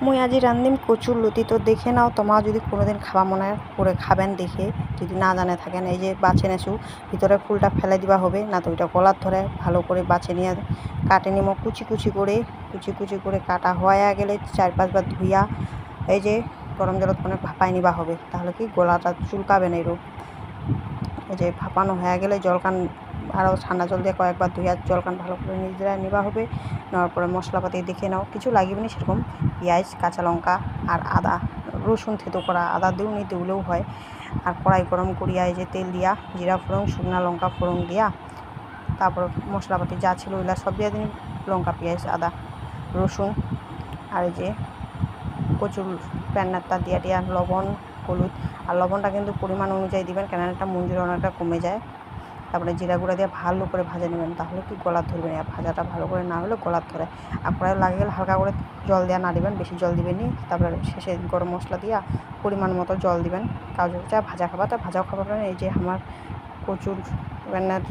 মুই আজি রান্ধিম কচুর লতি। তো দেখে নাও, তোমরা যদি কোনোদিন খাওয়া মনে করে খাবেন দেখে, যদি না জানে থাকেন। এই যে বাছে নেছু, ভিতরে ফুলটা ফেলে দিবা হবে, না তো ওইটা গলার ধরে ভালো করে বাছে নিয়ে কাটে নিব কুচি কুচি করে কাটা হয়ে গেলে 4-5 বার ধুইয়া এই যে গরম জলত মানে ভাপাই নিবা হবে, তাহলে কি গলাটা চুলকাবে না এরকম। এই যে ভাপানো হয়ে গেলে জলকান আরও ঠান্ডা জল দিয়ে কয়েকবার ধুইয়া জলকান ভালো করে নিজেরা নিবা হবে। নেওয়ার পরে মশলাপাতি দেখে নাও, কিছু লাগবে না সেরকম। পেঁয়াজ, কাঁচা লঙ্কা আর আদা, রসুন থেতো করা, আদা দিও নি দিলেও হয়। আর কড়াই গরম করিয়া এই যে তেল দিয়া জিরা ফোড়ন, শুকনা লঙ্কা ফোড়ন দিয়া তারপর মশলাপাতি যা ছিল ওইগুলা সব দিয়ে দিন, লঙ্কা, পেঁয়াজ, আদা, রসুন আর এই যে কচুর প্যান্নারটা দিয়া লবণ, হলুদ। আর লবণটা কিন্তু পরিমাণ অনুযায়ী দিবেন, কেন একটা মঞ্জুর অনেকটা কমে যায়। তারপরে জিরা গুঁড়া দিয়ে ভালো করে ভাজে নেবেন, তাহলে কি গলার ধরবে না। ভাজাটা ভালো করে না হলে গলার ধরে। আর কড়াই লাগে গেলে হালকা করে জল দেওয়া না দিবেন, বেশি জল দিবেন নি। তারপরে শেষে গরম মশলা দিয়া পরিমাণ মতো জল দিবেন। কাজু চা ভাজা খাবার তা ভাজাও খাবার। এই যে আমার কচুর রান্নার